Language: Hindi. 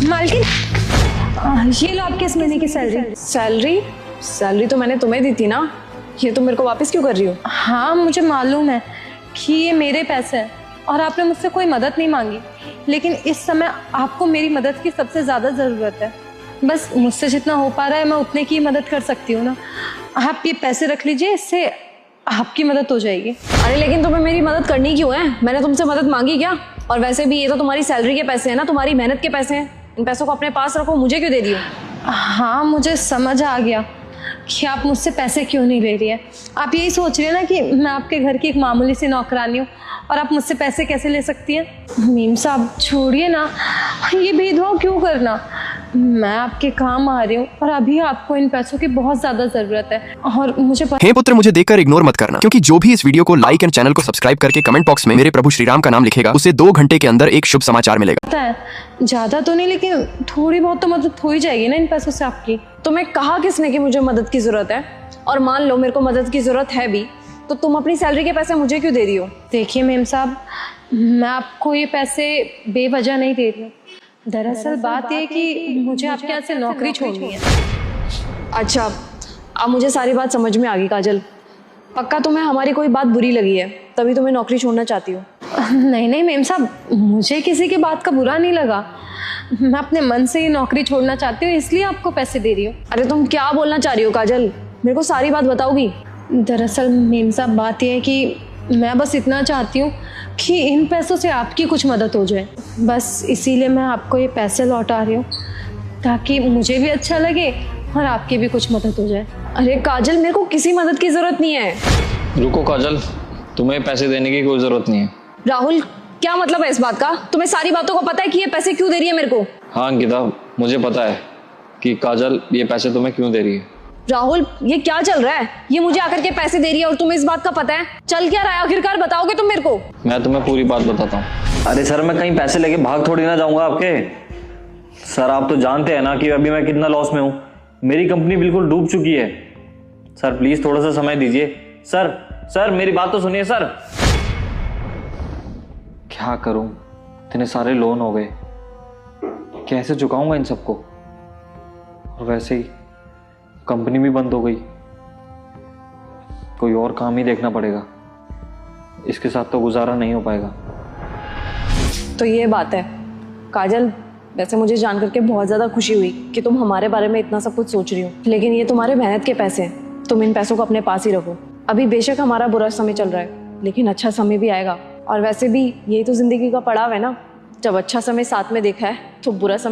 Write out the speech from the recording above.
मालकिन, ये लो आपके इस महीने की सैलरी। सैलरी तो मैंने तुम्हें दी थी ना, ये तुम मेरे को वापस क्यों कर रही हो? हाँ मुझे मालूम है कि ये मेरे पैसे हैं और आपने मुझसे कोई मदद नहीं मांगी, लेकिन इस समय आपको मेरी मदद की सबसे ज़्यादा ज़रूरत है। बस मुझसे जितना हो पा रहा है मैं उतने की मदद कर सकती हूँ ना। आप ये पैसे रख लीजिए, इससे आपकी मदद हो जाएगी। अरे लेकिन तुम्हें मेरी मदद करनी क्यों है? मैंने तुमसे मदद मांगी क्या? और वैसे भी ये तो तुम्हारी सैलरी के पैसे हैं ना, तुम्हारी मेहनत के पैसे हैं। इन पैसों को अपने पास रखो, मुझे क्यों दे दियो? हाँ मुझे समझ आ गया कि आप मुझसे पैसे क्यों नहीं ले रही है। आप यही सोच रहे हैं ना कि मैं आपके घर की एक मामूली सी नौकरानी हूँ और आप मुझसे पैसे कैसे ले सकती हैं। मीम साहब छोड़िए ना, ये भेदभाव क्यों करना। मैं आपके काम आ रही हूँ और अभी आपको इन पैसों की बहुत ज़्यादा ज़रूरत है और मुझे हे पुत्र, मुझे देखकर इग्नोर मत करना, क्योंकि जो भी इस वीडियो को लाइक एंड चैनल को सब्सक्राइब करके कमेंट बॉक्स में मेरे प्रभु श्री राम का नाम लिखेगा, उसे 2 घंटे के अंदर एक शुभ समाचार मिलेगा। पता है ज़्यादा तो नहीं, लेकिन थोड़ी बहुत तो मदद हो ही जाएगी ना इन पैसों से आपकी। तुम्हें कहा किसने कि मुझे मदद की जरूरत है? और मान लो मेरे को मदद की जरूरत है भी, तो तुम अपनी सैलरी के पैसे मुझे क्यों दे रही हो? देखिए मेम साहब, मैं आपको ये पैसे बेवजह नहीं दे रही हूँ। दरअसल बात ये कि मुझे आपके यहाँ से नौकरी छोड़नी है। अच्छा, अब मुझे सारी बात समझ में आ गई काजल। पक्का तुम्हें हमारी कोई बात बुरी लगी है, तभी तुम्हें नौकरी छोड़ना चाहती हो? नहीं नहीं मेम साहब, मुझे किसी की बात का बुरा नहीं लगा। मैं अपने मन से ये नौकरी छोड़ना चाहती हूँ, इसलिए आपको पैसे दे रही हूँ। अरे तुम क्या बोलना चाह रही हो काजल? मेरे को सारी बात बताओगी? दरअसल मेम साहब बात यह है कि मैं बस इतना चाहती हूँ कि इन पैसों से आपकी कुछ मदद हो जाए। बस इसीलिए मैं आपको ये पैसे लौटा रही हूँ, ताकि मुझे भी अच्छा लगे और आपकी भी कुछ मदद हो जाए। अरे काजल, मेरे को किसी मदद की जरूरत नहीं है। रुको काजल, तुम्हें पैसे देने की कोई जरूरत नहीं है। राहुल, क्या मतलब है इस बात का? तुम्हें सारी बातों को पता है कि ये पैसे क्यों दे रही है मेरे को? हाँ अंकिता, मुझे पता है कि काजल ये पैसे तुम्हें क्यों दे रही है। राहुल, ये क्या चल रहा है? ये मुझे आकर के पैसे दे रही है और तुम्हें इस बात का पता है? चल क्या रहा है आखिरकार, बताओगे तुम मेरे को? मैं तुम्हें पूरी बात बताता हूँ। अरे सर, मैं कहीं पैसे लेके भाग थोड़ी ना जाऊंगा आपके। सर आप तो जानते हैं ना कि अभी मैं कितना लॉस में हूँ। मेरी कंपनी बिल्कुल डूब चुकी है। सर प्लीज थोड़ा सा समय दीजिए। सर मेरी बात तो सुनिए सर। क्या करूं, इतने सारे लोन हो गए, कैसे चुकाऊंगा इन सबको? और वैसे ही कंपनी भी बंद हो गई, कोई और काम ही देखना पड़ेगा। इसके साथ तो गुजारा नहीं हो पाएगा। तो ये बात है काजल, वैसे मुझे जान करके बहुत ज़्यादा खुशी हुई कि तुम हमारे बारे में इतना सब कुछ सोच रही हो, लेकिन ये तुम्हारे मेहनत के पैसे हैं। तुम इन पैसों को अपने पास ही रखो। अभी बेशक हमारा बुरा समय चल रहा है, लेकिन अच्छा समय भी आएगा। और वैसे भी यही तो जिंदगी का पड़ाव है ना, जब अच्छा समय साथ में देखा है तो बुरा समय